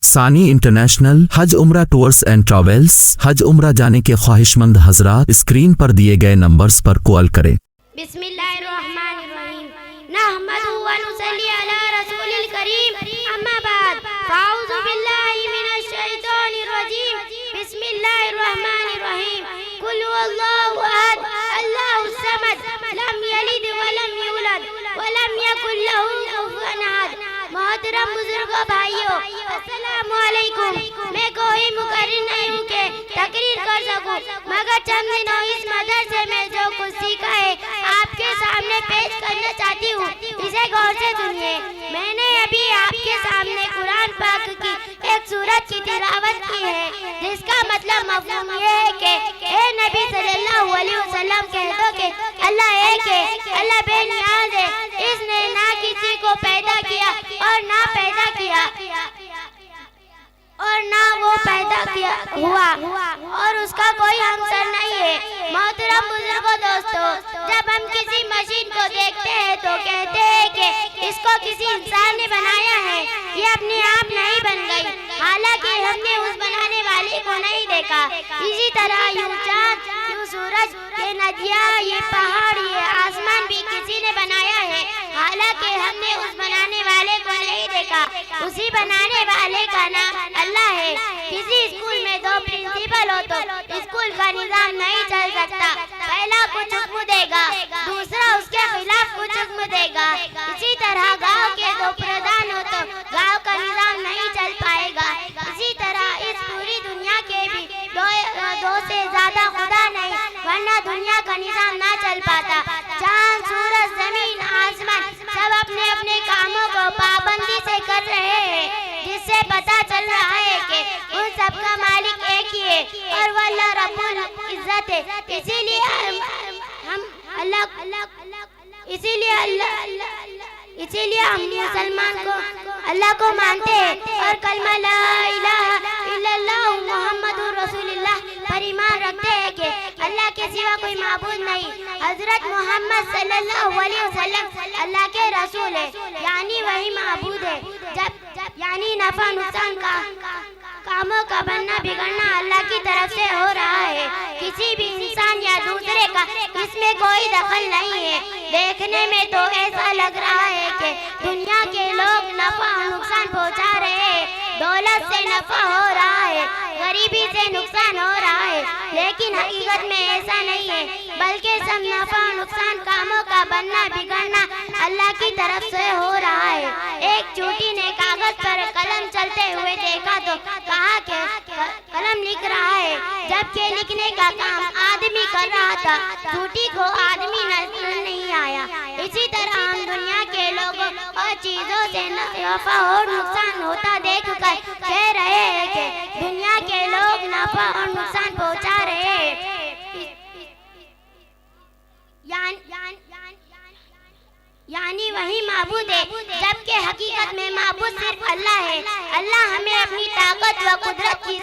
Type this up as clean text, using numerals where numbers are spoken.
ثانی انٹرنیشنل حج عمرہ tours and travels. حج عمرہ جانے کے خواہش مند حضرات اسکرین پر دیے گئے نمبرز پر کال کریں۔ بسم اللہ الرحمن الرحیم، نحمدہ و نصلی علی رسول الکریم، اما بعد، فاعوذ باللہ من الشیطان الرجیم، بسم اللہ الرحمن الرحیم، قل هو اللہ احد اللہ الصمد، لم یلد ولم یولد ولم یکن لہ کفوا احد۔ محترم بزرگوں بھائیوں، السلام علیکم۔ میں کوئی مقرر نہیں ہوں کہ تقریر کر سکوں، مگر چند دنوں اس مدرسے میں جو کچھ سیکھا ہے آپ کے سامنے پیش کرنا چاہتی ہوں، اسے غور سے سنیے۔ میں نے ابھی آپ کے سامنے قرآن پاک کی ایک سورت کی تلاوت کی ہے، جس کا مطلب مفہوم یہ ہے کہ اے نبی صلی اللہ علیہ وسلم کہہ دو کہ اللہ ایک ہے، اللہ بے نیاز ہے، اس نے نہ کسی کو پیدا کیا اور نہ پیدا کیا اور نہ وہ پیدا کیا ہوا، اور اس کا کوئی ہمسر نہیں ہے۔ محترم بزرگوں دوستو، جب ہم کسی مشین کو دیکھتے ہیں تو کہتے ہیں کہ اس کو کسی انسان نے بنایا ہے، یہ اپنے آپ نہیں بن گئی، حالانکہ ہم نے اس بنانے والے کو نہیں دیکھا۔ اسی طرح یوں چاند، یوں سورج، یہ ندیاں، یہ پہاڑ، یہ آسمان بھی کسی نے بنایا ہے، حالانکہ ہم نے اس بنانے والے کو نہیں دیکھا۔ اسی بنانے والے کا نام اللہ ہے۔ کسی اسکول میں دو پرنسپل ہو تو اسکول کا نظام نہیں چل سکتا، پہلا کچھ حکم دے گا، دوسرا اس کے خلاف کچھ حکم دے گا۔ اسی طرح گاؤں کے دو پردھان ہو تو گاؤں کا نظام نہیں چل پائے گا۔ اسی طرح اس پوری دنیا کے بھی دو سے زیادہ خدا نہیں، ورنہ دنیا کا نظام نہ چل پاتا۔ چاند، سورج، زمین، آسمان سب اپنے اپنے کاموں کو پابندی سے کر رہے ہیں، جس سے پتہ چل رہا ہے کہ ان سب کا مالک ایک ہی ہے اور وہ اللہ رب العزت ہے۔ اسی لیے ہم مسلمان کو اللہ کو مانتے ہیں اور کلمہ لا الہ الا اللہ محمد رسول اللہ پر ایمان رکھتے ہیں کہ اللہ کے سوا کوئی معبود نہیں۔ حضرت محمد صلی اللہ علیہ وسلم اللہ کے رسول ہے، یعنی وہی معبود ہے۔ یعنی نفع نقصان کا کاموں کا بننا بگڑنا اللہ کی طرف سے ہو رہا ہے، کسی بھی انسان یا دوسرے کا اس میں کوئی دخل نہیں ہے۔ دیکھنے میں تو ایسا لگ رہا ہے کہ دنیا کے لوگ نفع و نقصان پہنچا رہے ہیں، دولت سے نفع ہو رہا ہے، غریبی سے نقصان ہو رہا ہے، لیکن حقیقت میں ایسا نہیں ہے، بلکہ سب نفع و نقصان کاموں کا بننا بگڑنا اللہ کی طرف سے ہو رہا ہے۔ ایک چوٹی نے کاغذ پر قلم چلتے ہوئے دیکھا تو کہا کہ قلم لکھ رہا ہے، جبکہ لکھنے کا کام آدمی کر رہا تھا، چوٹی کو آدمی نظر نہیں آیا۔ اسی طرح ہم دنیا کے لوگوں اور چیزوں سے نفع اور نقصان ہوتا دیکھ کر کہہ رہے ہیں کہ دنیا کے لوگ نفع اور نقصان پہنچا رہے ہیں، یعنی وہی معبود ہے، جبکہ حقیقت میں معبود صرف اللہ ہے۔ اللہ ہمیں اپنی طاقت و قدرت کی